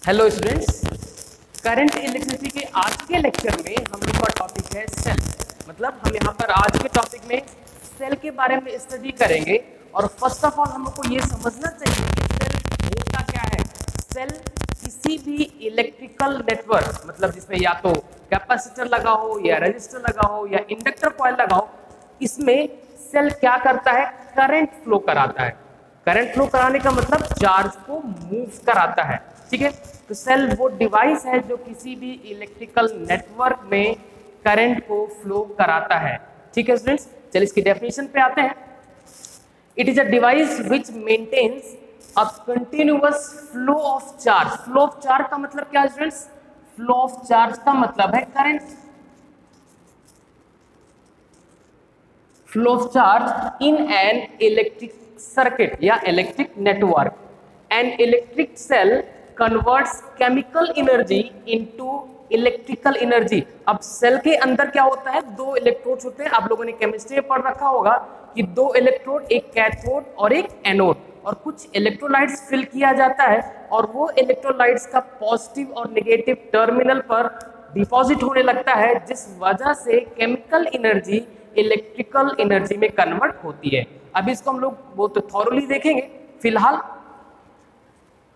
Hello students, current electricity के आज के लेक्चर में हम लोग का टॉपिक है सेल। मतलब हम यहाँ पर आज के टॉपिक में सेल के बारे में स्टडी करेंगे। और फर्स्ट ऑफ ऑल हम लोग को ये समझना चाहिए कि सेल होता क्या है। सेल किसी भी इलेक्ट्रिकल नेटवर्क, मतलब जिसमें या तो कैपेसिटर लगा हो या रजिस्टर लगा हो या इंडक्टर कॉइल लगा हो, इसमें सेल क्या करता है, करंट फ्लो कराता है। करंट फ्लो कराने का मतलब चार्ज को मूव कराता है। ठीक है, तो सेल वो डिवाइस है जो किसी भी इलेक्ट्रिकल नेटवर्क में करंट को फ्लो कराता है। ठीक है स्टूडेंट्स, चलिए इसकी डेफिनेशन पे आते हैं। It is a device which maintains a continuous flow of charge. Flow of charge का मतलब क्या है स्टूडेंट्स? फ्लो ऑफ चार्ज का मतलब है current. Flow of charge in an electric circuit या electric network. An electric cell converts chemical energy into electrical energy. अब cell के अंदर क्या होता है, दो इलेक्ट्रोड्स होते हैं। आप लोगों ने केमिस्ट्री में पढ़ रखा होगा कि दो इलेक्ट्रोड, एक कैथोड और एक एनोड, और कुछ इलेक्ट्रोलाइट्स फिल किया जाता है और वो इलेक्ट्रोलाइट्स का पॉजिटिव और नेगेटिव टर्मिनल पर डिपॉजिट होने लगता है, जिस वजह से केमिकल एनर्जी इलेक्ट्रिकल एनर्जी में कन्वर्ट होती है। अभी इसको हम लोग बहुत थॉरली देखेंगे। फिलहाल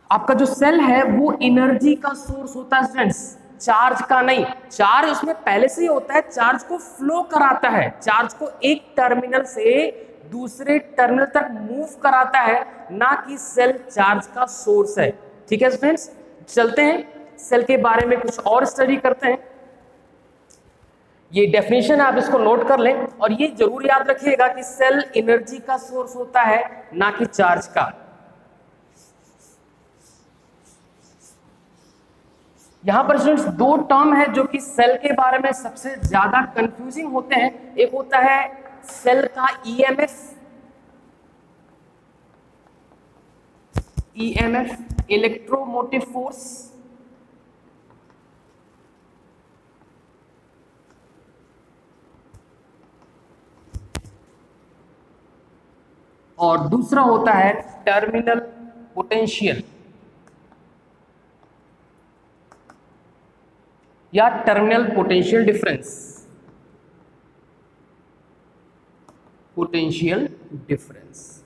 आपका जो सेल है वो एनर्जी का सोर्स होता है स्टूडेंट्स, चार्ज का नहीं। चार्ज उसमें पहले से ही होता है, चार्ज को फ्लो कराता है, चार्ज को एक टर्मिनल से दूसरे टर्मिनल तक मूव कराता है, ना कि सेल चार्ज का सोर्स है। ठीक है स्टूडेंट्स, चलते हैं सेल के बारे में कुछ और स्टडी करते हैं। ये डेफिनेशन है, आप इसको नोट कर लें और ये जरूर याद रखिएगा कि सेल एनर्जी का सोर्स होता है, ना कि चार्ज का। यहां पर स्टूडेंट्स दो टर्म है जो कि सेल के बारे में सबसे ज्यादा कंफ्यूजिंग होते हैं। एक होता है सेल का ईएमएफ, इलेक्ट्रोमोटिव फोर्स, और दूसरा होता है टर्मिनल पोटेंशियल या terminal potential difference. Potential difference,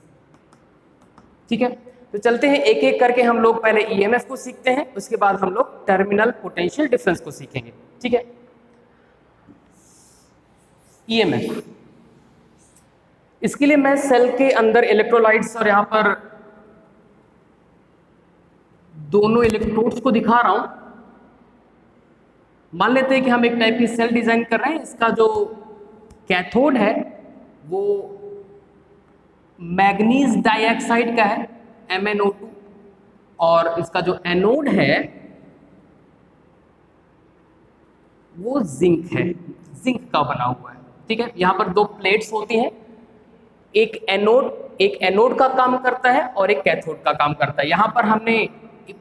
ठीक है। तो चलते हैं एक एक करके, हम लोग पहले ईएमएफ को सीखते हैं, उसके बाद हम लोग टर्मिनल पोटेंशियल डिफरेंस को सीखेंगे। ठीक है, ईएमएफ, इसके लिए मैं सेल के अंदर इलेक्ट्रोलाइट्स और यहां पर दोनों इलेक्ट्रोड्स को दिखा रहा हूं। मान लेते हैं कि हम एक टाइप की सेल डिजाइन कर रहे हैं। इसका जो कैथोड है वो मैग्नीज डाइऑक्साइड का है, MnO2, और इसका जो एनोड है वो जिंक है, जिंक का बना हुआ है। ठीक है, यहाँ पर दो प्लेट्स होती हैं, एक एनोड का काम करता है और एक कैथोड का काम करता है। यहाँ पर हमने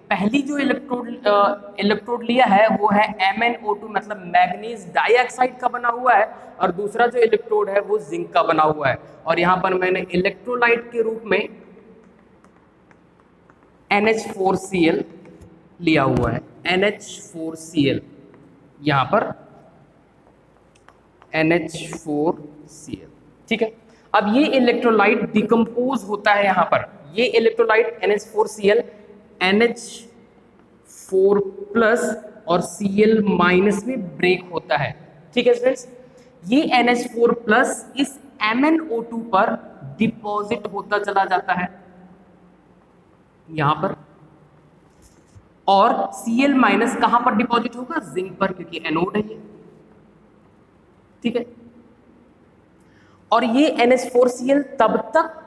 पहली जो इलेक्ट्रोड लिया है वो है MnO2, मतलब मैग्नीज डाइऑक्साइड का बना हुआ है, और दूसरा जो इलेक्ट्रोड है वो जिंक का बना हुआ है। और यहाँ पर मैंने इलेक्ट्रोलाइट के रूप में NH4Cl लिया हुआ है, NH4Cl, यहाँ पर NH4Cl। ठीक है, अब ये इलेक्ट्रोलाइट डिकम्पोज होता है। यहाँ पर ये इलेक्ट्रोलाइट NH4Cl NH4 प्लस और Cl माइनस में ब्रेक होता है। ठीक है स्टूडेंट्स, ये NH4 प्लस इस MnO2 पर डिपॉजिट होता चला जाता है यहां पर, और Cl माइनस कहां पर डिपॉजिट होगा, जिंक पर, क्योंकि एनोड है ये। ठीक है, और ये NH4Cl तब तक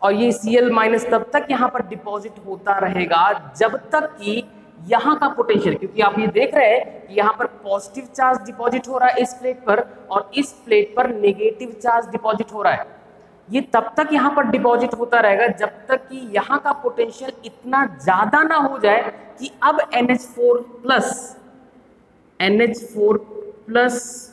और ये Cl माइनस तब तक यहाँ पर डिपॉजिट होता रहेगा जब तक कि यहाँ का पोटेंशियल, क्योंकि आप ये देख रहे हैं कि यहाँ पर पॉजिटिव चार्ज डिपॉजिट हो रहा है इस प्लेट पर, और इस प्लेट पर नेगेटिव चार्ज डिपॉजिट हो रहा है। ये तब तक यहाँ पर डिपॉजिट होता रहेगा जब तक कि यहाँ का पोटेंशियल इतना ज्यादा ना हो जाए कि अब NH4 प्लस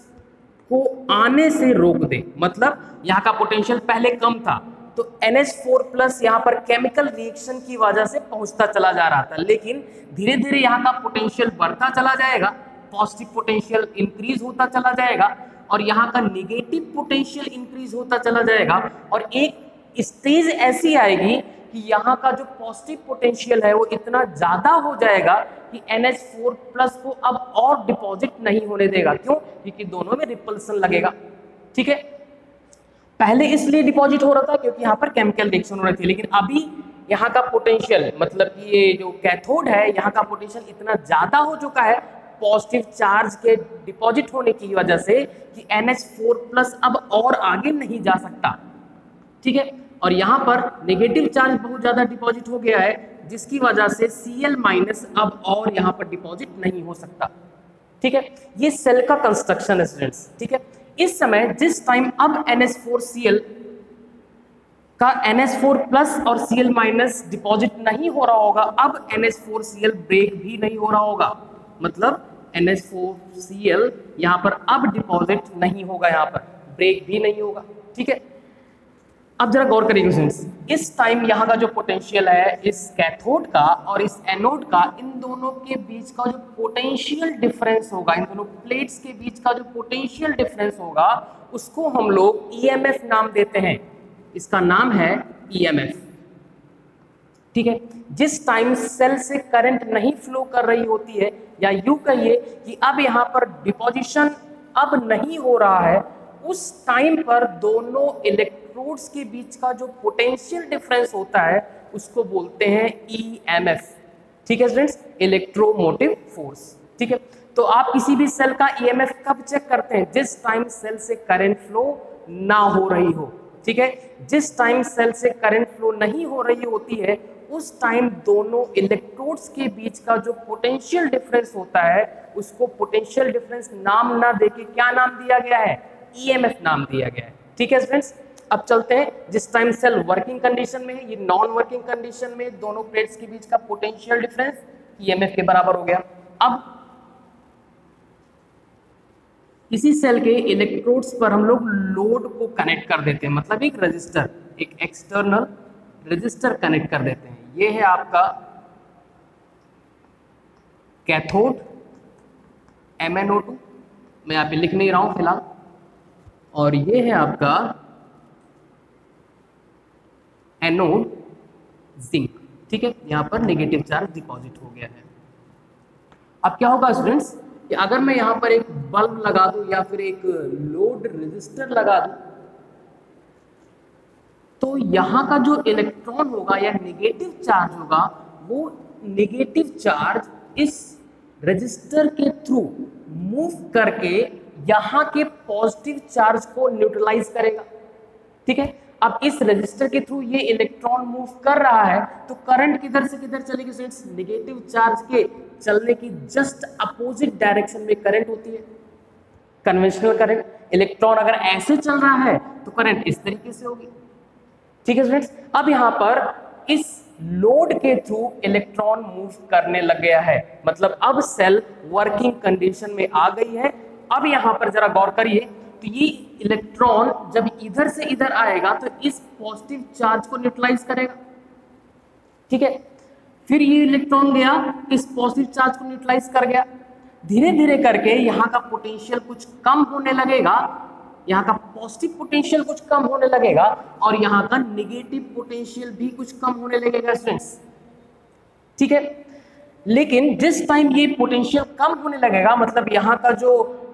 को आने से रोक दे। मतलब यहाँ का पोटेंशियल पहले कम था, तो NH4 प्लस यहाँ पर केमिकल रिएक्शन की वजह से पहुंचता चला जा रहा था, लेकिन धीरे धीरे यहाँ का पोटेंशियल बढ़ता चला जाएगा, पॉजिटिव पोटेंशियल इंक्रीज होता चला जाएगा और यहाँ का निगेटिव पोटेंशियल इंक्रीज होता चला जाएगा और एक स्टेज ऐसी आएगी कि यहाँ का जो पॉजिटिव पोटेंशियल है वो इतना ज्यादा हो जाएगा कि NH4 प्लस को अब और डिपॉजिट नहीं होने देगा। क्यों? क्योंकि दोनों में रिपल्सन लगेगा। ठीक है, पहले इसलिए डिपॉजिट हो रहा था क्योंकि यहाँ पर केमिकल रिएक्शन हो रही थी, लेकिन अभी यहाँ का पोटेंशियल मतलब कि ये जो कैथोड है यहाँ का पोटेंशियल इतना ज्यादा हो चुका है पॉजिटिव चार्ज के डिपॉजिट होने की वजह से कि NH4 प्लस अब और आगे नहीं जा सकता। ठीक है, और यहाँ पर नेगेटिव चार्ज बहुत ज्यादा डिपॉजिट हो गया है जिसकी वजह से Cl माइनस अब और यहाँ पर डिपॉजिट नहीं हो सकता। ठीक है, ये सेल का कंस्ट्रक्शन है स्टूडेंट्स। ठीक है, इस समय जिस टाइम अब NH4Cl का NH4 प्लस और Cl माइनस डिपॉजिट नहीं हो रहा होगा, अब NH4Cl ब्रेक भी नहीं हो रहा होगा, मतलब NH4Cl यहाँ पर अब डिपॉजिट नहीं होगा, यहाँ पर ब्रेक भी नहीं होगा। ठीक है, अब जरा गौर करिएगा स्टूडेंट्स, इस टाइम यहाँ का जो पोटेंशियल है इस कैथोड का और इस एनोड का, इन दोनों के बीच का जो पोटेंशियल डिफरेंस होगा, इन दोनों प्लेट्स के बीच का जो पोटेंशियल डिफरेंस होगा उसको हम लोग EMF नाम देते हैं। इसका नाम है EMF। ठीक है, जिस टाइम सेल से करंट नहीं फ्लो कर रही होती है, या यूं कहिए कि अब यहाँ पर डिपोजिशन अब नहीं हो रहा है, उस टाइम पर दोनों इलेक्ट्रोड्स के बीच का जो पोटेंशियल डिफरेंस होता है उसको बोलते हैं EMF। ठीक है स्टूडेंट्स, इलेक्ट्रोमोटिव फोर्स। ठीक है, तो आप किसी भी सेल का EMF कब चेक करते हैं? जिस टाइम सेल से करंट फ्लो ना हो रही हो। ठीक है, जिस टाइम सेल से करंट फ्लो नहीं हो रही होती है उस टाइम दोनों इलेक्ट्रोड्स के बीच का जो पोटेंशियल डिफरेंस होता है उसको पोटेंशियल डिफरेंस नाम ना देके क्या नाम दिया गया है? EMF नाम दिया गया है। ठीक है स्टूडेंट्स, अब चलते हैं, जिस टाइम सेल वर्किंग कंडीशन में है, ये नॉन वर्किंग कंडीशन में दोनों प्लेट्स के बीच का पोटेंशियल डिफरेंस EMF के बराबर हो गया। अब इसी सेल के इलेक्ट्रोड्स पर हम लोग लोड को कनेक्ट कर देते हैं, मतलब एक रजिस्टर, एक एक्सटर्नल रजिस्टर कनेक्ट कर देते हैं। ये है आपका कैथोड MnO2, मैं यहाँ पे लिख नहीं रहा हूं फिलहाल, और ये है आपका एनोड जिंक। ठीक है, यहाँ पर नेगेटिव चार्ज डिपॉजिट हो गया है। अब क्या होगा स्टूडेंट्स कि अगर मैं यहाँ पर एक बल्ब लगा दूं या फिर एक लोड रेजिस्टर लगा दूं तो यहाँ का जो इलेक्ट्रॉन होगा या नेगेटिव चार्ज होगा वो नेगेटिव चार्ज इस रजिस्टर के थ्रू मूव करके यहाँ के पॉजिटिव चार्ज को न्यूट्रलाइज करेगा। ठीक है, अब इस रजिस्टर के थ्रू ये इलेक्ट्रॉन मूव कर रहा है तो करंट किधर से किधर चलेगी स्टूडेंट्स? नेगेटिव चार्ज के चलने की जस्ट अपोजिट डायरेक्शन में करंट होती है, कन्वेंशनल करंट। इलेक्ट्रॉन अगर ऐसे चल रहा है तो करंट इस तरीके से होगी। ठीक है स्टूडेंट्स, अब यहाँ पर इस लोड के थ्रू इलेक्ट्रॉन मूव करने लग गया है, मतलब अब सेल वर्किंग कंडीशन में आ गई है। अब यहाँ पर जरा गौर करिए, तो ये इलेक्ट्रॉन जब इधर से इधर आएगा तो इस पॉजिटिव चार्ज को न्यूट्रलाइज करेगा। ठीक है, फिर ये इलेक्ट्रॉन गया इस पॉजिटिव चार्ज को न्यूट्रलाइज कर गया, धीरे धीरे करके यहाँ का पोटेंशियल कुछ कम होने लगेगा, यहाँ का पॉजिटिव पोटेंशियल कुछ कम होने लगेगा और यहाँ का नेगेटिव पोटेंशियल भी कुछ कम होने लगेगा स्टूडेंट्स। ठीक है, लेकिन जिस टाइम ये पोटेंशियल कम होने लगेगा, मतलब यहाँ का जो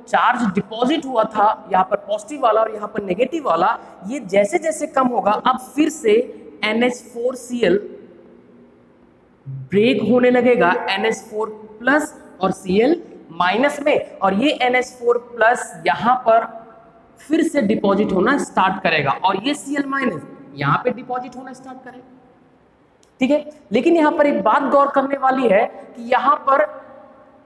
चार्ज डिपॉजिट हुआ था यहाँ पर पॉजिटिव वाला और यहाँ पर नेगेटिव वाला, ये जैसे जैसे कम होगा अब फिर से NH4Cl ब्रेक होने लगेगा NH4 प्लस और Cl माइनस में, और ये NH4 प्लस यहाँ पर फिर से डिपॉजिट होना स्टार्ट करेगा और ये Cl माइनस यहाँ पे डिपॉजिट होना स्टार्ट करेगा। ठीक है, लेकिन यहाँ पर एक बात गौर करने वाली है कि यहाँ पर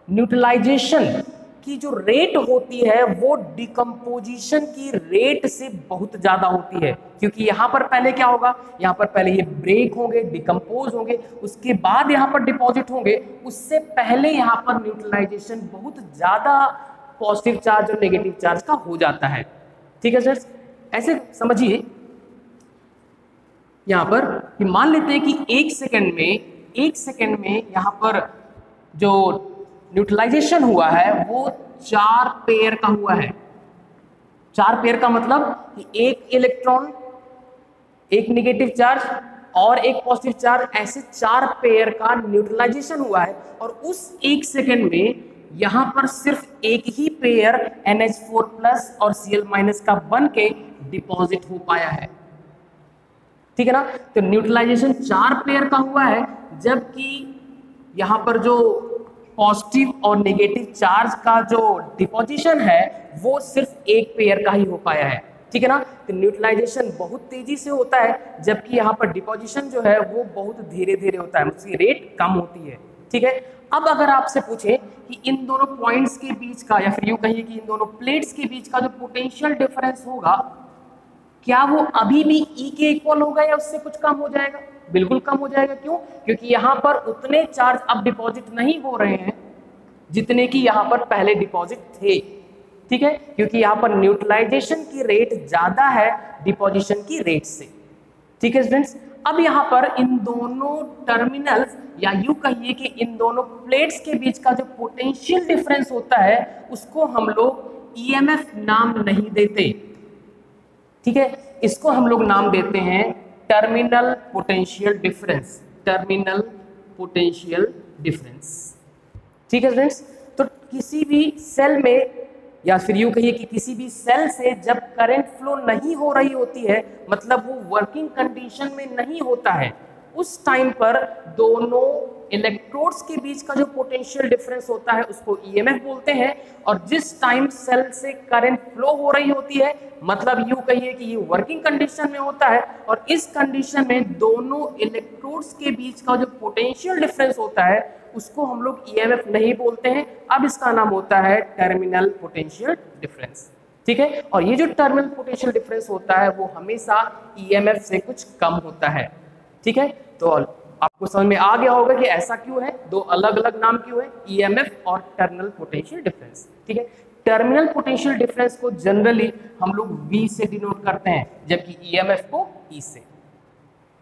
न्यूट्रलाइजेशन की जो रेट होती है वो डिकम्पोजिशन की रेट से बहुत ज्यादा होती है, क्योंकि यहाँ पर पहले क्या होगा, यहाँ पर पहले ये ब्रेक होंगे, डिकम्पोज होंगे, उसके बाद यहाँ पर डिपॉजिट होंगे, उससे पहले यहाँ पर न्यूट्रलाइजेशन बहुत ज्यादा पॉजिटिव चार्ज और नेगेटिव चार्ज का हो जाता है। ठीक है सर, ऐसे समझिए यहाँ पर कि मान लेते हैं कि एक सेकंड में यहाँ पर जो न्यूट्रलाइजेशन हुआ है वो 4 पेयर का हुआ है। 4 पेयर का मतलब कि एक इलेक्ट्रॉन, एक नेगेटिव चार्ज और एक पॉजिटिव चार्ज, ऐसे 4 पेयर का न्यूट्रलाइजेशन हुआ है। और उस एक सेकंड में यहां पर सिर्फ एक ही पेयर NH4+ और Cl- का बन के डिपॉजिट हो पाया है। ठीक है ना। तो न्यूट्रलाइजेशन 4 पेयर का हुआ है, जबकि यहां पर जो पॉजिटिव और नेगेटिव चार्ज का जो डिपोजिशन है वो सिर्फ एक पेयर का ही हो पाया है। ठीक है ना। तो न्यूट्रलाइजेशन बहुत तेजी से होता है, जबकि यहाँ पर डिपोजिशन जो है वो बहुत धीरे धीरे होता है, उसकी रेट कम होती है। ठीक है। अब अगर आपसे पूछे कि इन दोनों पॉइंट्स के बीच का, या फिर यूं कहिए कि इन दोनों प्लेट्स के बीच का जो पोटेंशियल डिफरेंस होगा, क्या वो अभी भी E के इक्वल होगा या उससे कुछ कम हो जाएगा? बिल्कुल कम हो जाएगा। क्यों? क्योंकि यहाँ पर उतने चार्ज अब डिपॉजिट नहीं हो रहे हैं जितने कि यहाँ पर पहले डिपॉजिट थे। ठीक है। क्योंकि यहाँ पर न्यूट्रलाइजेशन की रेट ज्यादा है डिपोजिशन की रेट से। ठीक है स्टूडेंट्स। अब यहाँ पर इन दोनों टर्मिनल्स, या यूं कहिए कि इन दोनों प्लेट्स के बीच का जो पोटेंशियल डिफरेंस होता है उसको हम लोग EMF नाम नहीं देते। ठीक है। इसको हम लोग नाम देते हैं terminal potential difference. Terminal potential difference. ठीक है स्टूडेंट्स। तो किसी भी सेल में, या फिर यूं कहिए कि किसी भी सेल से जब करंट फ्लो नहीं हो रही होती है, मतलब वो वर्किंग कंडीशन में नहीं होता है, उस टाइम पर दोनों इलेक्ट्रोड्स के बीच का जो पोटेंशियल डिफरेंस होता है उसको EMF बोलते हैं। और जिस टाइम सेल से करंट फ्लो हो रही होती है, मतलब यूं कहिए कि ये वर्किंग कंडीशन में होता है, और इस कंडीशन में दोनों इलेक्ट्रोड्स के बीच का जो पोटेंशियल डिफरेंस होता है उसको हम लोग EMF नहीं बोलते हैं। अब इसका नाम होता है टर्मिनल पोटेंशियल डिफरेंस। ठीक है। और ये जो टर्मिनल पोटेंशियल डिफरेंस होता है वो हमेशा EMF से कुछ कम होता है। ठीक है। तो आपको समझ में आ गया होगा कि ऐसा क्यों है, दो अलग अलग नाम क्यों है, EMF और टर्मिनल पोटेंशियल डिफरेंस। ठीक है। टर्मिनल पोटेंशियल डिफरेंस को जनरली हम लोग V से डिनोट करते हैं, जबकि EMF को E से।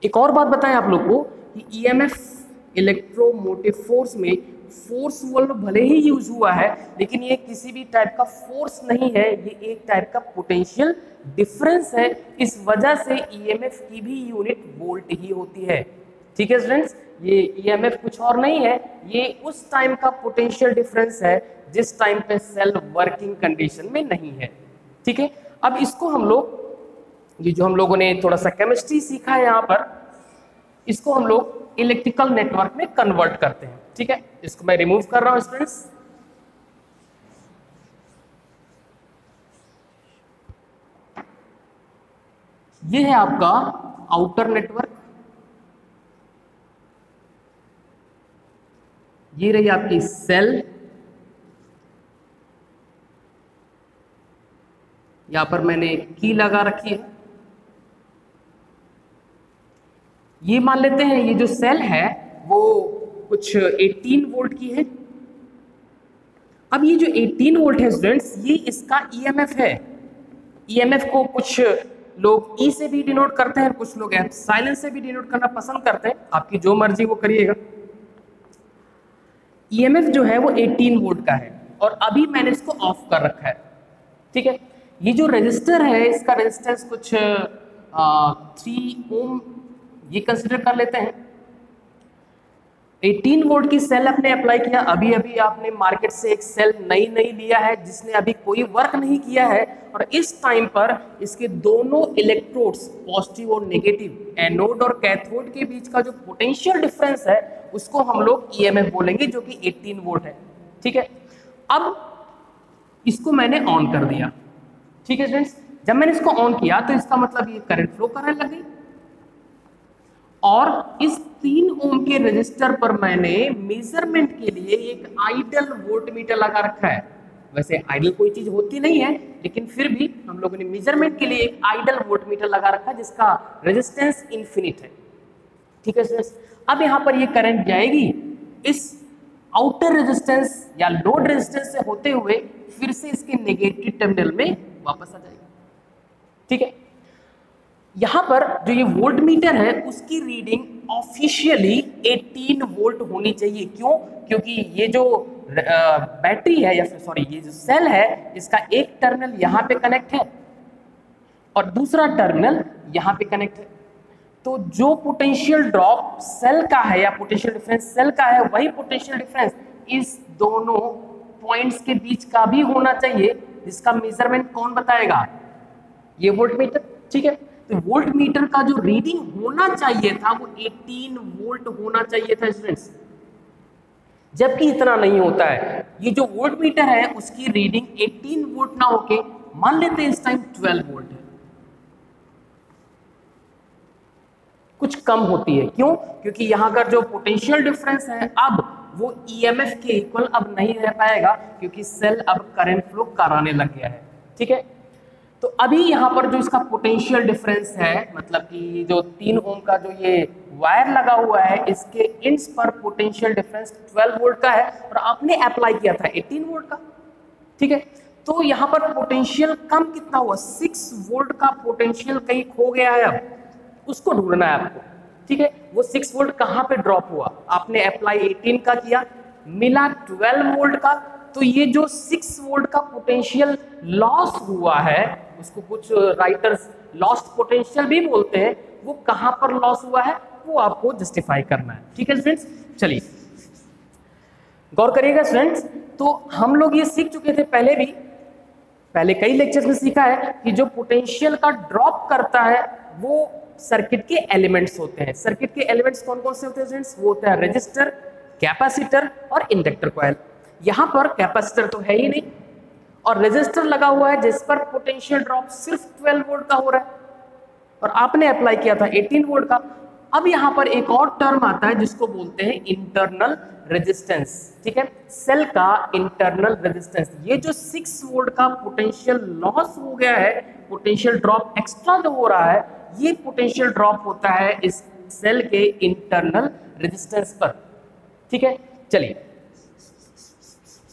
एक और बात बताएं आप लोग को कि EMF इलेक्ट्रोमोटिव फोर्स में फोर्स वर्ड भले ही यूज हुआ है, लेकिन ये किसी भी टाइप का फोर्स नहीं है, ये एक टाइप का पोटेंशियल डिफरेंस है। इस वजह से EMF की भी यूनिट वोल्ट ही होती है। ठीक है स्टूडेंट्स। ये EMF कुछ और नहीं है, ये उस टाइम का पोटेंशियल डिफरेंस है जिस टाइम पे सेल वर्किंग कंडीशन में नहीं है। ठीक है। अब इसको हम लोग, ये जो हम लोगों ने थोड़ा सा केमिस्ट्री सीखा है यहाँ पर, इसको हम लोग इलेक्ट्रिकल नेटवर्क में कन्वर्ट करते हैं। ठीक है। इसको मैं रिमूव कर रहा हूं स्टूडेंट्स। ये है आपका आउटर नेटवर्क, ये रही आपकी सेल, यहां पर मैंने की लगा रखी है। ये मान लेते हैं ये जो सेल है वो कुछ 18 वोल्ट की है। अब ये जो 18 वोल्ट है स्टूडेंट्स, ये इसका EMF है। EMF को कुछ लोग E से भी डिनोट करते हैं, कुछ लोग एप्सिलॉन से भी डिनोट करना पसंद करते हैं, आपकी जो मर्जी वो करिएगा। EMF जो है वो 18 वोल्ट का है, और अभी मैंने इसको ऑफ कर रखा है। ठीक है। ये जो रेजिस्टर है इसका रेजिस्टेंस कुछ 3 ओम ये कंसिडर कर लेते हैं। 18 वोल्ट की सेल आपने अप्लाई किया, अभी अभी आपने मार्केट से एक सेल नई लिया है जिसने अभी कोई वर्क नहीं किया है, और इस टाइम पर इसके दोनों इलेक्ट्रोड्स पॉजिटिव और नेगेटिव, एनोड और कैथोड के बीच का जो पोटेंशियल डिफरेंस है उसको हम लोग EMF बोलेंगे, जो कि 18 वोल्ट है। ठीक है। अब इसको मैंने ऑन कर दिया। ठीक है फ्रेंड्स। जब मैंने इसको ऑन किया तो इसका मतलब ये करंट फ्लो करने लग गई, और इस 3 ओम के रजिस्टर पर मैंने मेजरमेंट के लिए एक आइडल वोल्टमीटर लगा रखा है। वैसे आइडल कोई चीज होती नहीं है, लेकिन फिर भी हम लोगों ने मेजरमेंट के लिए एक आइडल वोल्टमीटर लगा रखा है जिसका रेजिस्टेंस इन्फिनिट है। ठीक है फ्रेंड्स। अब यहाँ पर ये करंट जाएगी इस आउटर रेजिस्टेंस या लोड रेजिस्टेंस से होते हुए फिर से इसके नेगेटिव टर्मिनल में वापस आ जाएगी। ठीक है। यहां पर जो ये वोल्ट मीटर है उसकी रीडिंग ऑफिशियली 18 वोल्ट होनी चाहिए। क्यों? क्योंकि ये जो बैटरी है या फिर सॉरी ये जो सेल है इसका एक टर्मिनल यहाँ पे कनेक्ट है और दूसरा टर्मिनल यहाँ पे कनेक्ट है। तो जो पोटेंशियल ड्रॉप सेल का है या पोटेंशियल डिफरेंस सेल का है वही पोटेंशियल डिफरेंस इस दोनों पॉइंट्स के बीच का भी होना चाहिए, जिसका मेजरमेंट कौन बताएगा? ये वोल्ट मीटर। ठीक है, तो वोल्ट मीटर का जो रीडिंग होना चाहिए था वो 18 वोल्ट होना चाहिए था स्टूडेंट्स, जबकि इतना नहीं होता है। ये जो वोल्ट मीटर है उसकी रीडिंग 18 वोल्ट ना होके मान लेते हैं इस टाइम 12 वोल्ट है, कुछ कम होती है। क्यों? क्योंकि यहाँ का जो पोटेंशियल डिफरेंस है अब वो ईएमएफ के इक्वल अब नहीं रह पाएगा, क्योंकि सेल अब करंट फ्लो कराने लग गया है। ठीक है, तो अभी यहाँ पर जो इसका पोटेंशियल डिफरेंस है, मतलब कि जो 3 ओम का जो ये वायर लगा हुआ है इसके इंड्स पर पोटेंशियल डिफरेंस 12 वोल्ट का है और आपने अप्लाई किया था 18 वोल्ट का। ठीक है, तो यहाँ पर पोटेंशियल कम कितना हुआ? 6 वोल्ट का पोटेंशियल कहीं खो गया है, अब उसको ढूंढना है आपको। ठीक है, वो 6 वोल्ट कहाँ पे ड्रॉप हुआ? आपने अप्लाई 18 का किया, मिला 12 वोल्ट का, तो ये जो 6 वोल्ट का पोटेंशियल लॉस हुआ है उसको कुछ राइटर्स लॉस्ट पोटेंशियल भी बोलते हैं, वो कहां पर लॉस हुआ है वो आपको जस्टिफाई करना है। ठीक है स्टूडेंट्स, चलिए गौर करिएगा स्टूडेंट्स। तो हम लोग ये सीख चुके थे पहले कई लेक्चर्स में सीखा है कि जो पोटेंशियल का ड्रॉप करता है वो सर्किट के एलिमेंट्स होते हैं। सर्किट के एलिमेंट्स कौन कौन से होते हैं स्टूडेंट्स? वो होता है रेजिस्टर, कैपेसिटर और इंडक्टर कॉइल। यहां पर कैपेसिटर तो है ही नहीं और रेजिस्टर लगा हुआ है जिस पर पोटेंशियल ड्रॉप सिर्फ 12 वोल्ट का हो रहा है और आपने अप्लाई किया था 18 वोल्ट का। अब यहां पर एक और टर्म आता है जिसको बोलते हैं इंटरनल रेजिस्टेंस। ठीक है, सेल का इंटरनल रेजिस्टेंस। ये जो 6 वोल्ट का पोटेंशियल लॉस हो गया है, पोटेंशियल ड्रॉप एक्स्ट्रा जो हो रहा है, ये पोटेंशियल ड्रॉप होता है इस सेल के इंटरनल रेजिस्टेंस पर। ठीक है, चलिए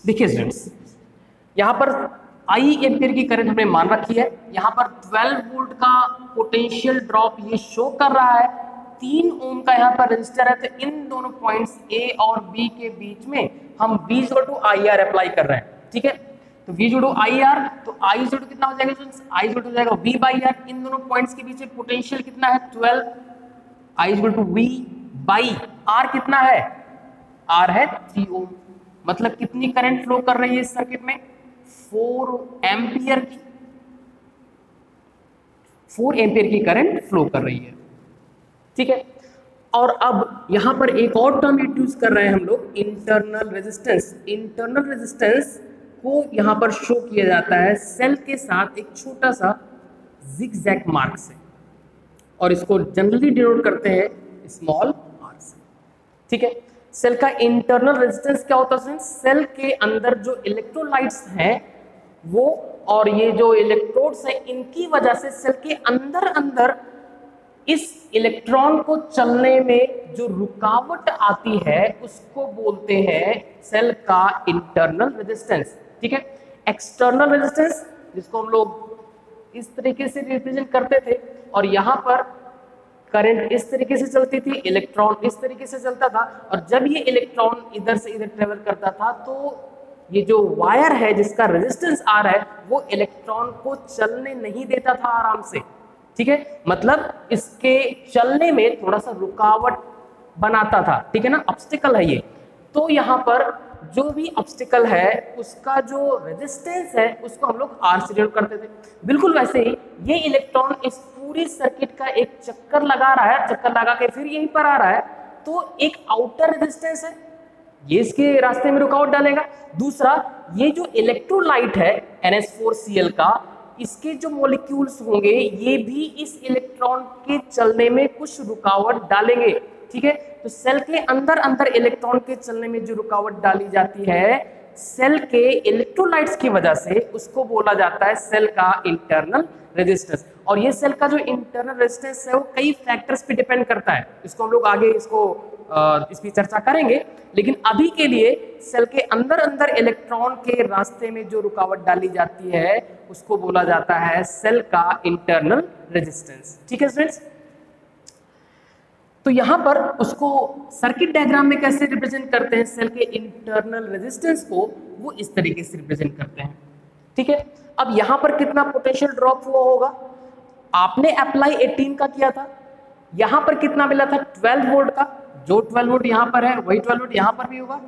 देखिए स्टूडेंट्स, यहाँ पर आई एम्पीयर की करंट हमने मान रखी है, यहाँ पर 12 वोल्ट का पोटेंशियल ड्रॉप ये शो कर रहा है, 3 ओम का यहाँ पर रेजिस्टर है, तो इन दोनों पॉइंट्स ए और बी के बीच में हम V = IR अप्लाई कर रहे हैं। ठीक है, तो V = IR, तो I = कितना हो जाएगा? I = हो जाएगा V/R। इन दोनों पॉइंट्स के बीच में पोटेंशियल कितना है? 12। I = V/R कितना है? R है 3 ओम। मतलब कितनी करंट फ्लो कर रही है इस सर्किट में? 4 एम्पियर की 4 एम्पियर की करंट फ्लो कर रही है। ठीक है, और अब यहां पर एक और टर्म यूज कर रहे हैं हम लोग, इंटरनल रेजिस्टेंस। इंटरनल रेजिस्टेंस को यहां पर शो किया जाता है सेल के साथ एक छोटा सा जिगजैग मार्क से, और इसको जनरली डिनोट करते हैं स्मॉल r से। ठीक है, सेल का इंटरनल रेजिस्टेंस क्या होता है? सेल के अंदर जो इलेक्ट्रोलाइट्स हैं वो और ये जो इलेक्ट्रोड्स हैं इनकी वजह से सेल के अंदर इस इलेक्ट्रॉन को चलने में जो रुकावट आती है उसको बोलते हैं सेल का इंटरनल रेजिस्टेंस। ठीक है, एक्सटर्नल रेजिस्टेंस जिसको हम लोग इस तरीके से रिप्रेजेंट करते थे, और यहाँ पर करंट इस तरीके से चलती थी, इलेक्ट्रॉन इस तरीके से चलता था, और जब ये इलेक्ट्रॉन इधर से इधर ट्रेवल करता था तो ये जो वायर है जिसका रेजिस्टेंस R है वो इलेक्ट्रॉन को चलने नहीं देता था आराम से। ठीक है, मतलब इसके चलने में थोड़ा सा रुकावट बनाता था। ठीक है ना, ऑब्स्टिकल है ये। तो यहाँ पर जो भी ऑब्स्टिकल है उसका जो रेजिस्टेंस है उसको हम लोग R से डिनोट करते थे। बिल्कुल वैसे ही ये इलेक्ट्रॉन इस पूरी सर्किट का एक चक्कर लगा रहा है, चक्कर लगा के फिर यहीं पर आ रहा है, तो एक आउटर रेजिस्टेंस है, ये इसके रास्ते में रुकावट डालेगा। दूसरा, ये जो इलेक्ट्रोलाइट है NH4Cl का, इसके जो मॉलिक्यूल्स होंगे ये भी इस इलेक्ट्रॉन के चलने में कुछ रुकावट डालेंगे। ठीक है, तो सेल के अंदर इलेक्ट्रॉन के चलने में जो रुकावट डाली जाती है सेल के इलेक्ट्रोलाइट्स की वजह से, उसको बोला जाता है सेल का इंटरनल रेजिस्टेंस। और ये सेल का जो इंटरनल रेजिस्टेंस है वो कई फैक्टर्स पे डिपेंड करता है, इसको हम लोग आगे इसकी चर्चा करेंगे। लेकिन अभी के लिए सेल के अंदर इलेक्ट्रॉन के रास्ते में जो रुकावट डाली जाती है उसको बोला जाता है सेल का इंटरनल रेजिस्टेंस। ठीक है स्टूडेंट्स, तो यहां पर उसको सर्किट डायग्राम में कैसे रिप्रेजेंट करते हैं, सेल के इंटरनल रेजिस्टेंस को वो इस तरीके से रिप्रेजेंट करते हैं। ठीक है, अब यहां पर कितना पोटेंशियल ड्रॉप हुआ होगा, आपने अप्लाई 18 का किया था, यहां पर कितना मिला था 12 वोल्ट का, जो 12 वोल्ट यहां पर है वही 12 वोल्ट यहां पर भी होगा।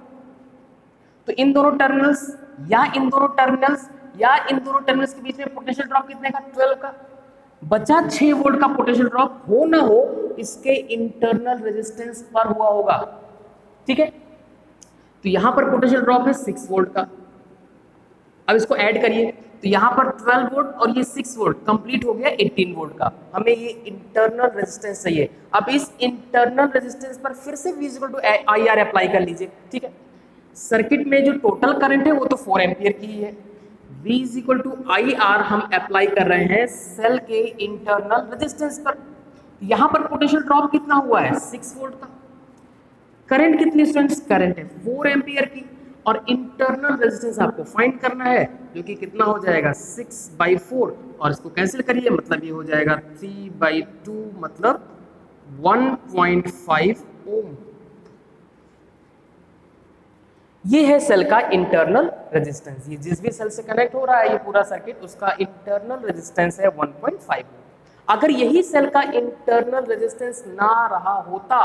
तो इन दोनों टर्मिनल्स या इन दोनों टर्मिनल्स या इन दोनों टर्मिनल्स के बीच में पोटेंशियल ड्रॉप कितने का, 12 का। बचा 6 वोल्ट का पोटेंशियल ड्रॉप हो ना हो इसके इंटरनल रेजिस्टेंस पर हुआ होगा। ठीक है, तो यहां पर पोटेंशियल ड्रॉप है 6 वोल्ट का। अब इसको ऐड करिए तो यहां पर 12 वोल्ट और ये 6 वोल्ट कंप्लीट हो गया 18 वोल्ट का। हमें ये इंटरनल रेजिस्टेंस चाहिए। अब इस इंटरनल रेजिस्टेंस पर फिर से V = IR अप्लाई कर लीजिए। ठीक है, सर्किट में जो टोटल करंट है वो तो 4 एम्पियर की ही है। V = IR हम अप्लाई कर रहे हैं सेल के इंटरनल रेजिस्टेंस पर। यहां पर पोटेंशियल ड्रॉप कितना हुआ है 6 वोल्ट का। करंट कितनी स्टूडेंट्स, करंट है 4 एम्पियर की, और इंटरनल रेजिस्टेंस आपको फाइंड करना है जो कि कितना हो जाएगा 6/4, और इसको कैंसिल करिए मतलब ये हो जाएगा 3/2 मतलब 1.5 ओम। ये है सेल का इंटरनल रेजिस्टेंस। ये जिस भी सेल से कनेक्ट हो रहा है ये पूरा सर्किट, उसका इंटरनल रेजिस्टेंस है 1.5 ओम। अगर यही सेल का इंटरनल रेजिस्टेंस ना रहा होता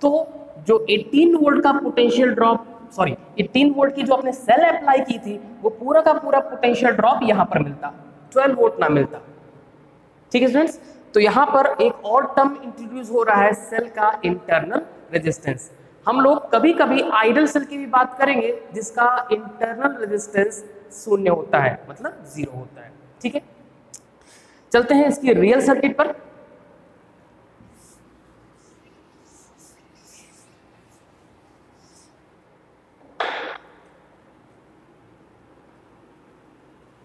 तो जो 18 वोल्ट का पोटेंशियल ड्रॉप 18 वोल्ट की जो आपने सेल अप्लाई की थी वो पूरा का पूरा पोटेंशियल ड्रॉप यहां पर मिलता, 12 वोल्ट ना मिलता। ठीक है स्टूडेंट्स, तो यहां पर एक और टर्म इंट्रोड्यूस हो रहा है सेल का इंटरनल रेजिस्टेंस। हम लोग कभी कभी आइडल सेल की भी बात करेंगे जिसका इंटरनल रेजिस्टेंस 0 होता है, मतलब 0 होता है। ठीक है, चलते हैं इसकी रियल सर्किट पर।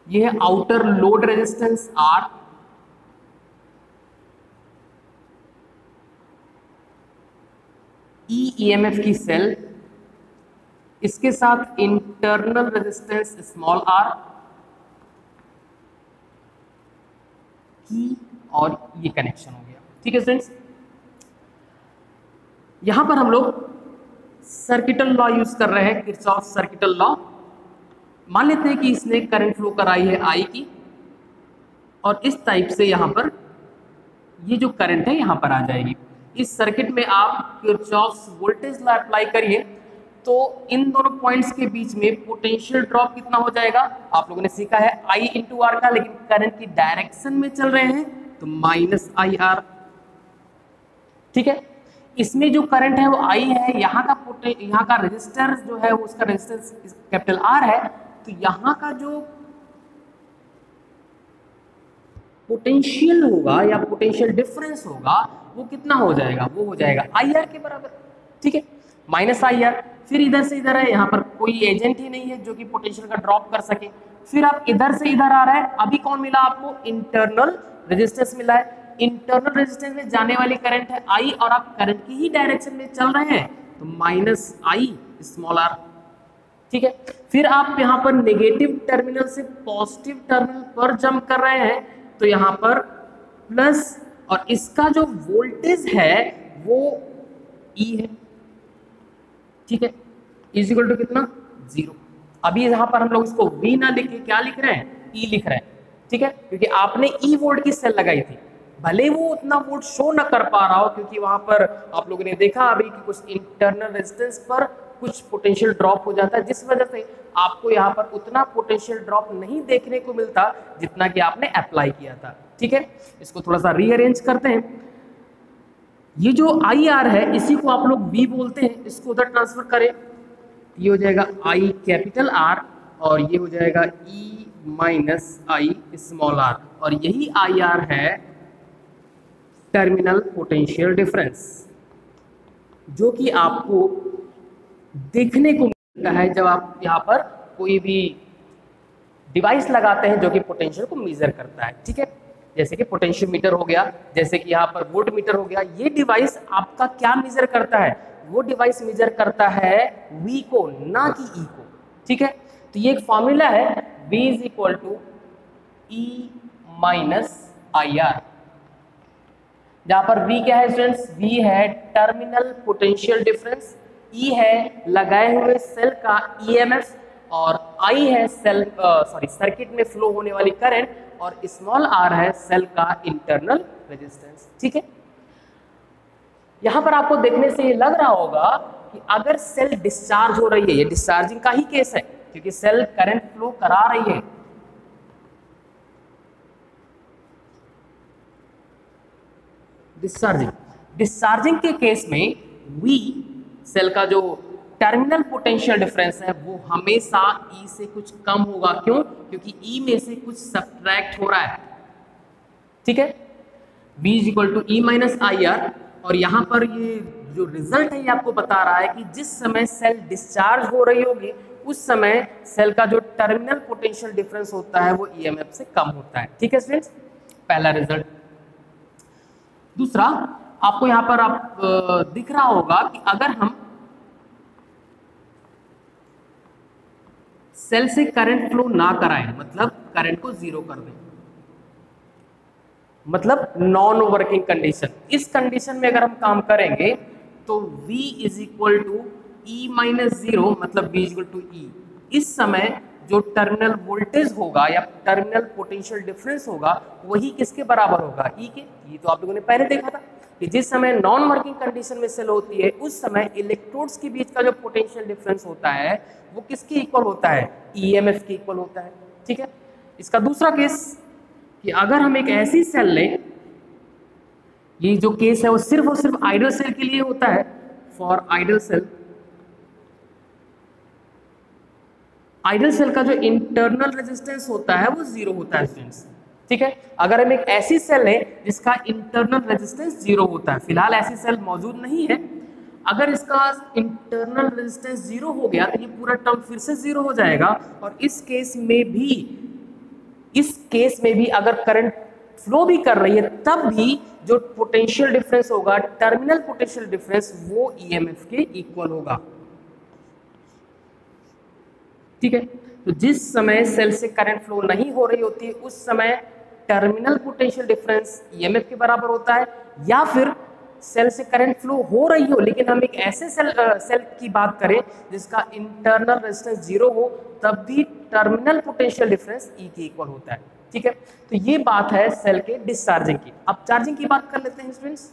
ये है outer load resistance R, EMF की सेल, इसके साथ इंटरनल रेजिस्टेंस स्मॉल r की, और ये कनेक्शन हो गया। ठीक है स्टूडेंट्स, यहां पर हम लोग सर्किटल लॉ यूज कर रहे हैं, किरचॉफ सर्किटल लॉ। मान लेते हैं कि इसने करंट फ्लो कराई है I की, और इस टाइप से यहां पर ये जो करंट है यहां पर आ जाएगी। इस सर्किट में आप किरचॉफ्स वोल्टेज लॉ अप्लाई करिए तो इन दोनों पॉइंट्स के बीच में पोटेंशियल ड्रॉप कितना हो जाएगा, आप लोगों ने सीखा है I × R का, लेकिन करंट की डायरेक्शन में चल रहे हैं तो -IR। ठीक है, इसमें जो करंट है वो I है, यहाँ का रेजिस्टर जो है वो उसका रेजिस्टेंस कैपिटल R है, तो यहाँ का जो पोटेंशियल होगा या पोटेंशियल डिफरेंस होगा वो कितना हो जाएगा, वो हो जाएगा IR के बराबर। ठीक है, -IR। फिर इधर से इधर है, यहाँ पर कोई एजेंट ही नहीं है जो कि पोटेंशियल का ड्रॉप कर सके। फिर आप इधर से इधर आ रहा है, अभी कौन मिला आपको, इंटरनल रेजिस्टेंस मिला है। इंटरनल रेजिस्टेंस में जाने वाली करंट है I, और आप करंट की ही डायरेक्शन में चल रहे हैं तो -I स्मॉल r। ठीक है, फिर आप यहाँ पर नेगेटिव टर्मिनल से पॉजिटिव टर्मिनल पर जंप कर रहे हैं तो यहाँ पर प्लस, और इसका जो वोल्टेज है वो E है। ठीक है, = कितना, 0। अभी यहाँ पर हम लोग इसको V ना लिख के क्या लिख रहे हैं, E लिख रहे हैं। ठीक है, क्योंकि आपने E वोल्ट की सेल लगाई थी, भले वो उतना वोल्ट शो न कर पा रहा हो, क्योंकि वहां पर आप लोगों ने देखा अभी कि कुछ इंटरनल रेजिस्टेंस पर कुछ पोटेंशियल ड्रॉप हो जाता है, जिस वजह से आपको यहाँ पर उतना पोटेंशियल ड्रॉप नहीं देखने को मिलता जितना कि आपने अप्लाई किया था। ठीक है, इसको थोड़ा सा रीअरेंज करते हैं। ये जो IR है इसी को आप लोग V बोलते हैं, इसको उधर ट्रांसफर करें, ये हो जाएगा I कैपिटल R, और ये हो जाएगा E - I स्मॉल r, और यही IR है टर्मिनल पोटेंशियल डिफरेंस, जो कि आपको देखने को मिलता है जब आप यहाँ पर कोई भी डिवाइस लगाते हैं जो कि पोटेंशियल को मेजर करता है। ठीक है, जैसे कि पोटेंशियोमीटर हो गया, जैसे कि यहाँ पर वोल्ट मीटर हो गया। ये डिवाइस आपका क्या मेजर करता है, वो डिवाइस मेजर करता है V को, ना कि E को। ठीक है, तो ये एक फॉर्मूला है V = E - IR। जहां पर V क्या है स्टूडेंट्स, V है टर्मिनल पोटेंशियल डिफरेंस, E है लगाए हुए सेल का EMF और I है सेल सर्किट में फ्लो होने वाली करंट और स्मॉल r है सेल का इंटरनल रेजिस्टेंस। ठीक है, यहां पर आपको देखने से ये लग रहा होगा कि अगर सेल डिस्चार्ज हो रही है, ये डिस्चार्जिंग का ही केस है क्योंकि सेल करंट फ्लो करा रही है। डिस्चार्जिंग के केस में V सेल का जो टर्मिनल पोटेंशियल डिफरेंस है वो हमेशा E से कुछ कम होगा। क्यों? क्योंकि E में से कुछ सब्ट्रैक्ट हो रहा है। ठीक है, V is equal to E minus I R, और यहाँ पर ये जो रिजल्ट है ये आपको बता रहा है कि जिस समय सेल डिस्चार्ज हो रही होगी उस समय सेल का जो टर्मिनल पोटेंशियल डिफरेंस होता है वो EMF से कम होता है। ठीक है स्टूडेंट्स, पहला रिजल्ट। दूसरा, आपको यहाँ पर दिख रहा होगा कि अगर हम सेल से करंट फ्लो ना कराएं, मतलब करंट को जीरो कर दें, मतलब नॉन वर्किंग कंडीशन, इस कंडीशन में अगर हम काम करेंगे तो V is equal to E minus zero, मतलब V is equal to E. इस समय जो टर्मिनल वोल्टेज होगा या टर्मिनल पोटेंशियल डिफरेंस होगा वही किसके बराबर होगा, E के। ये तो आप लोगों ने पहले देखा था कि जिस समय नॉन वर्किंग कंडीशन में सेल होती है उस समय इलेक्ट्रोड्स के बीच का जो पोटेंशियल डिफरेंस होता है वो किसके इक्वल होता है, EMF के इक्वल होता है। ठीक है, इसका दूसरा केस कि अगर हम एक ऐसी सेल लें, ये जो केस है वो सिर्फ और सिर्फ आइडियल सेल के लिए होता है। फॉर आइडियल सेल का जो इंटरनल रेजिस्टेंस होता है वो जीरो होता है स्टूडेंट्स। ठीक है, अगर हम एक ऐसी सेल लें जिसका इंटरनल रेजिस्टेंस जीरो होता है, फिलहाल ऐसी सेल मौजूद नहीं है, अगर इसका इंटरनल रेजिस्टेंस जीरो हो गया तो ये पूरा टर्म फिर से जीरो हो जाएगा। और इस केस में भी अगर करंट फ्लो भी कर रही है तब भी जो पोटेंशियल डिफरेंस होगा, टर्मिनल पोटेंशियल डिफरेंस, वो EMF के इक्वल होगा। ठीक है, तो जिस समय सेल से करंट फ्लो नहीं हो रही होती उस समय टर्मिनल पोटेंशियल डिफरेंस EMF के बराबर होता है, या फिर सेल से करंट फ्लो हो रही हो लेकिन हम एक ऐसे सेल की बात करें जिसका इंटरनल रेजिस्टेंस जीरो हो तब भी टर्मिनल पोटेंशियल डिफरेंस E के इक्वल होता है। ठीक है, तो ये बात है सेल के डिस्चार्जिंग की। अब चार्जिंग की बात कर लेते हैं स्टूडेंट्स।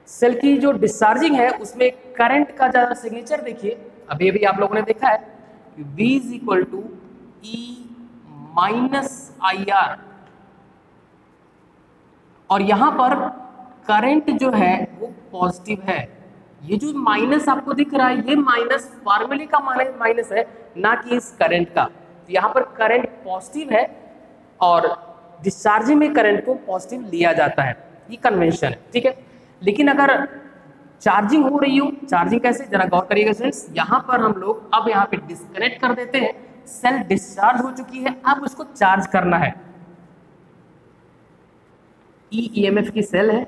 सेल की जो डिस्चार्जिंग है उसमें करंट का ज्यादा सिग्नेचर देखिए, अभी भी आप लोगों ने देखा है कि V is equal to E minus I R, और यहां पर करंट जो है वो पॉजिटिव है। ये जो माइनस आपको दिख रहा है ये माइनस फार्मूले का माइनस है, ना कि इस करंट का। तो यहां पर करंट पॉजिटिव है और डिस्चार्जिंग में करंट को पॉजिटिव लिया जाता है, ये कन्वेंशन है। ठीक है, लेकिन अगर चार्जिंग हो रही हो, चार्जिंग कैसे, जरा गौर करिएगा स्टूडेंट्स। यहां पर हम लोग अब यहाँ पे डिस्कनेक्ट कर देते हैं, सेल डिस्चार्ज हो चुकी है, अब उसको चार्ज करना है। EMF की सेल है,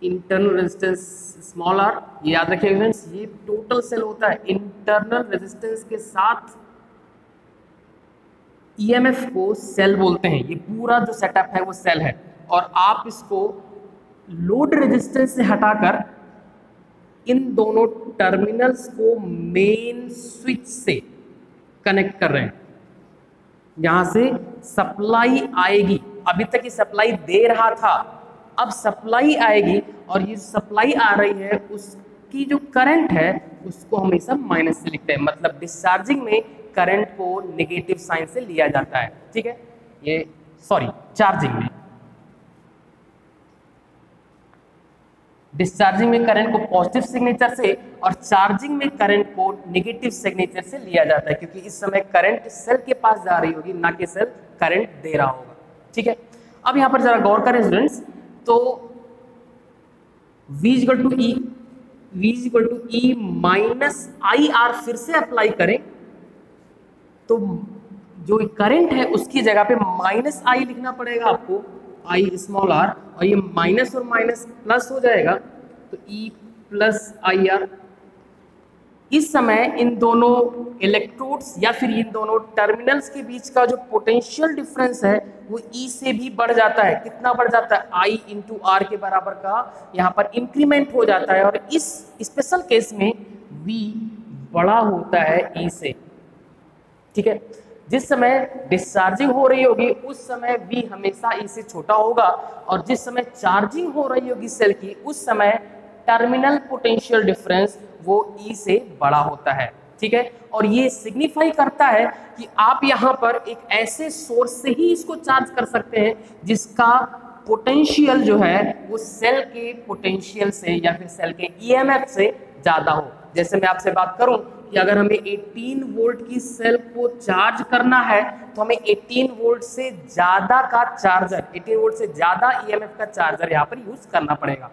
इंटरनल रेजिस्टेंस स्मॉल r, ये याद रखिएगा फ्रेंड्स, ये टोटल सेल होता है। इंटरनल रेजिस्टेंस के साथ EMF को सेल बोलते हैं। ये पूरा जो सेटअप है वो सेल है, और आप इसको लोड रेजिस्टेंस से हटाकर इन दोनों टर्मिनल्स को मेन स्विच से कनेक्ट कर रहे हैं। यहां से सप्लाई आएगी, अभी तक ये सप्लाई दे रहा था, अब सप्लाई आएगी, और ये सप्लाई आ रही है उसकी जो करंट है उसको हमेशा माइनस से लिखते हैं, मतलब डिस्चार्जिंग में करंट को नेगेटिव साइन से लिया जाता है। ठीक है, ये चार्जिंग में, डिस्चार्जिंग में करंट को पॉजिटिव सिग्नेचर से और चार्जिंग में करंट को नेगेटिव सिग्नेचर से लिया जाता है, क्योंकि इस समय करंट सेल के पास जा रही होगी, ना कि सेल करंट दे रहा होगा। ठीक है, अब यहां पर जरा गौर करें स्टूडेंट्स, तो V equal to E minus I R फिर से अप्लाई करें तो जो करंट है उसकी जगह पे माइनस आई लिखना पड़ेगा आपको, आई स्मॉल आर, और ये माइनस और माइनस प्लस हो जाएगा, तो E प्लस आई आर। इस समय इन दोनों इलेक्ट्रोड्स या फिर इन दोनों टर्मिनल्स के बीच का जो पोटेंशियल डिफरेंस है वो ई से भी बढ़ जाता है। कितना बढ़ जाता है? आई इंटू आर के बराबर का यहाँ पर इंक्रीमेंट हो जाता है, और इस स्पेशल केस में वी बड़ा होता है ई से। ठीक है, जिस समय डिस्चार्जिंग हो रही होगी उस समय वी हमेशा ई से छोटा होगा, और जिस समय चार्जिंग हो रही होगी सेल की उस समय टर्मिनल पोटेंशियल डिफरेंस वो ई से बड़ा होता है। ठीक है, और ये सिग्निफाई करता है कि आप यहाँ पर एक ऐसे सोर्स से ही इसको चार्ज कर सकते हैं जिसका पोटेंशियल जो है वो सेल के पोटेंशियल से या फिर सेल के ईएमएफ से ज़्यादा हो। जैसे मैं आपसे बात करूं कि अगर हमें 18 वोल्ट की सेल को चार्ज करना है तो हमें 18 वोल्ट से ज़्यादा का चार्जर, 18 वोल्ट से ज़्यादा ईएमएफ का चार्जर यहाँ पर यूज़ करना पड़ेगा।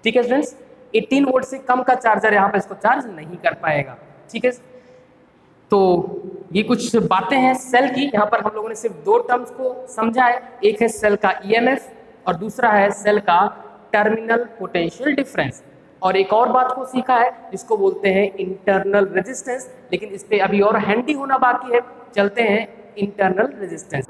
ठीक है फ्रेंड्स, 18 वोल्ट से कम का चार्जर यहाँ पर इसको चार्ज नहीं कर पाएगा। ठीक है, तो ये कुछ बातें हैं सेल की। यहाँ पर हम लोगों ने सिर्फ दो टर्म्स को समझा है, एक है सेल का ईएमएफ और दूसरा है सेल का टर्मिनल पोटेंशियल डिफरेंस। और एक और बात को सीखा है जिसको बोलते हैं इंटरनल रेजिस्टेंस, लेकिन इस पे अभी और हैंडी होना बाकी है। चलते हैं इंटरनल रेजिस्टेंस।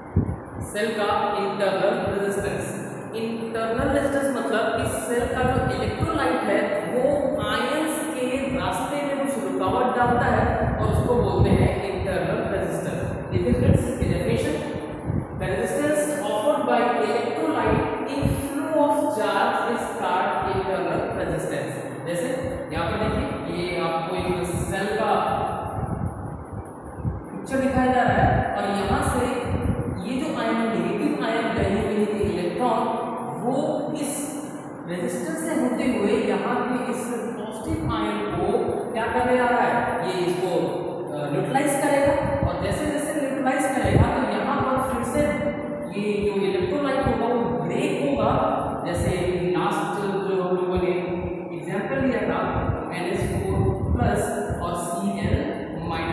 सेल का इंटरनल रेजिस्टेंस। इंटरनल रेजिस्टेंस मतलब इस सेल का जो इलेक्ट्रोलाइट है वो आयंस के रास्ते में कुछ रुकावट डालता है और उसको बोलते हैं इंटरनल रेजिस्टेंस। देखिए फ्रेंड्स इसकी definition, the resistance offered by electrolyte in flow of charge is called internal resistance. जैसे यहाँ पर देखिए ये आपको एक सेल का पिक्चर दिखाया जा रहा है और यहाँ से ये जो आयन नेगेटिव आयन वैल्यू में के इलेक्ट्रॉन वो इस रेजिस्टेंस से होते हुए यहाँ के इस पॉजिटिव आयन को क्या करने जा रहा है, ये इसको न्यूट्रलाइज करेगा, और जैसे जैसे न्यूट्रलाइज करेगा तो यहाँ पर फिर से ये जो इलेक्ट्रोलाइट होगा वो ब्रेक होगा। जैसे लास्ट जो हम लोगों ने एग्जाम्पल लिया था NH4+ और Cl-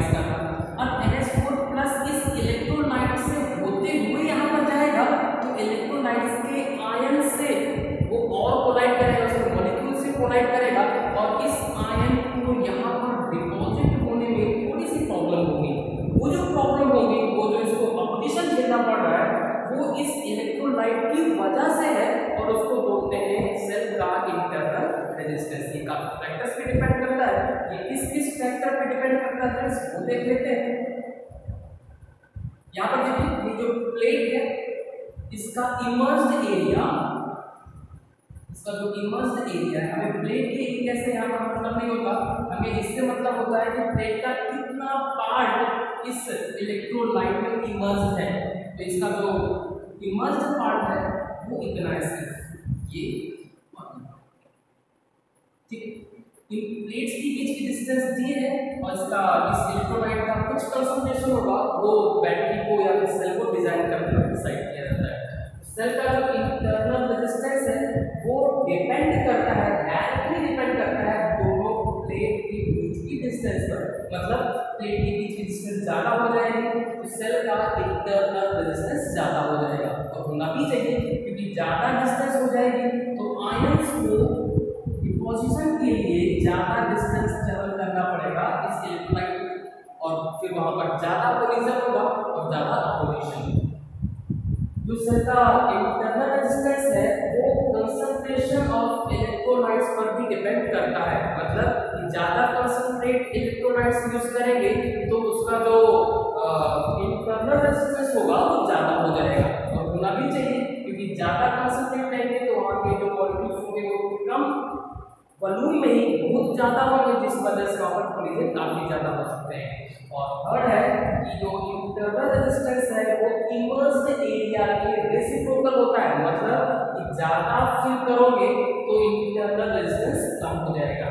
का था। अब NH4+ इस इलेक्ट्रोलाइट से होते हुए यहाँ पर जाएगा तो इलेक्ट्रोलाइट्स के आयन से वो और कोलाइड करेगा, उसके मॉलिक्यूल से कोलाइड करेगा, और इस आयन को यहाँ पर डिपॉजिट होने में थोड़ी सी प्रॉब्लम होगी। वो जो प्रॉब्लम होगी, वो जो इसको कंपटीशन झेलना पड़ रहा है वो इस इलेक्ट्रोलाइट की वजह से है, और उसको बोलते हैं सेल का इंटरनल रेजिस्टेंस। ये काफी फैक्टर्स पे डिपेंड करता है, ये किस किस फैक्टर पे डिपेंड करता है इसको देख लेते हैं। यहाँ पर देखिए ये जो प्लेट है इसका इमर्स्ड एरिया, इसका जो इमर्स्ड एरिया है, हमें प्लेट के एरिया से यहाँ पर मतलब नहीं होता, हमें इससे मतलब होता है कि प्लेट का कितना पार्ट इस इलेक्ट्रोलाइट में इमर्स्ड है। तो इसका जो इमर्स्ड पार्ट है वो इतना है, सिर्फ ये। ठीक है, इन प्लेट्स के बीच की डिस्टेंस दी है और इसका इस इलेक्ट्रोलाइट का कुछ कंसंट्रेशन होगा वो बैटरी को या फिर सेल को डिजाइन करके डिसाइड किया जाता है। सेल का जो इंटरनल रेजिस्टेंस है वो डिपेंड करता है, डायरेक्टली डिपेंड करता है दोनों प्लेट के बीच की डिस्टेंस पर। मतलब प्लेट के बीच की डिस्टेंस ज़्यादा हो जाएगी तो सेल का इंटरनल रेजिस्टेंस ज़्यादा हो जाएगा, और होना भी चाहिए क्योंकि ज़्यादा डिस्टेंस हो जाएगी तो आयंस को डिपोजिशन के लिए ज़्यादा डिस्टेंस ट्रेवल करना पड़ेगा इस इलेक्ट्रोलाइट, और फिर वहाँ पर ज़्यादा कोलिजन होगा और ज़्यादा अपोजिशन। जो सेल का इंटरनल रेजिस्टेंस है वो कंसंट्रेशन ऑफ इलेक्ट्रोलाइट्स पर भी डिपेंड करता है। मतलब ज़्यादा कंसंट्रेट इलेक्ट्रोलाइट्स यूज करेंगे तो उसका जो इंटरनल रेजिस्टेंस होगा वो ज़्यादा हो जाएगा, और होना भी चाहिए क्योंकि ज़्यादा कंसंट्रेट लेंगे तो वहाँ के जो मॉलिक्यूल्स होंगे वो कम वॉल्यूम में ही बहुत ज़्यादा होंगे, जिस वजह से वहाँ पर कोलिजन काफ़ी ज़्यादा हो सकते हैं। और थर्ड है कि जो इंटरनल रेजिस्टेंस है वो इमर्स्ड एरिया के रेसिप्रोकल होता है। मतलब कि ज़्यादा फिल करोगे तो इंटरनल रेजिस्टेंस कम हो जाएगा।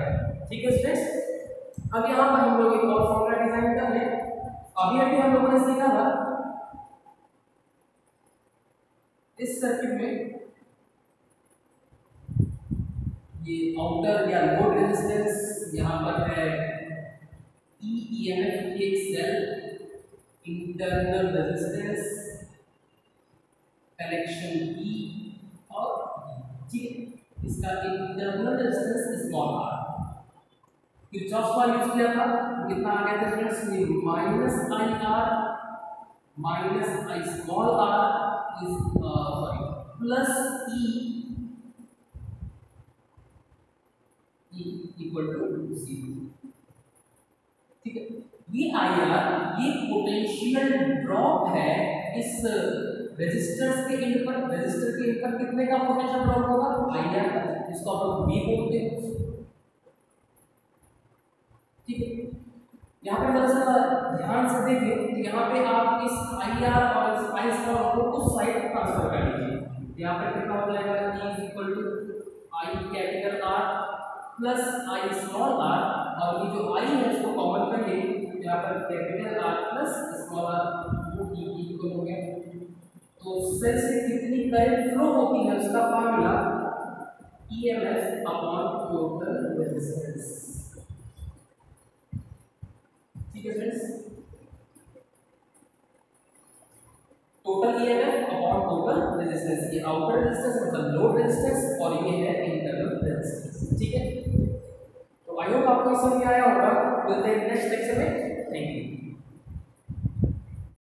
ठीक है स्टूडेंट्स, अब यहाँ पर हम लोग एक और फॉर्मूला डिजाइन कर लें। अभी अभी हम लोगों ने सीखा था इस सर्किट में ये आउटर या लोड रेजिस्टेंस यहाँ पर है EMF की एक cell, internal resistance connection E और ठीक, इसका internal resistance small r। Kirchhoff का यूज किया था, कितना आ गया था फ्रेंड्स, ये minus I R minus I small R is sorry plus E equal to 0। ठीक है, ये आई आर ये पोटेंशियल ड्रॉप है इस रेजिस्टर्स के एंड पर। रेजिस्टर के एंड पर कितने का पोटेंशियल ड्रॉप होगा, आई आर का, जिसको आप लोग वी बोलते हैं। ठीक है, यहाँ पे थोड़ा सा ध्यान से देखें तो यहाँ पे आप इस आई आर और इस आई स्मॉल को उस साइड ट्रांसफर कर लीजिए। यहाँ पे कितना हो जाएगा, E is equal to I capital R plus I small R, और ये जो आई है उसको कॉमन कर लिए, यहाँ पर capital R plus small R, वो E इक्वल हो गया। तो सेल से कितनी करंट फ्लो होती है उसका formula EMF upon total resistance. ठीक है friends, total EMF upon total resistance, ये आउटर रेजिस्टेंस मतलब लोड रेजिस्टेंस और ये है इंटरनल रेजिस्टेंस। ठीक है, तो आई होप आपको समझ में आया होगा। मिलते हैं नेक्स्ट लेक्चर में, थैंक यू।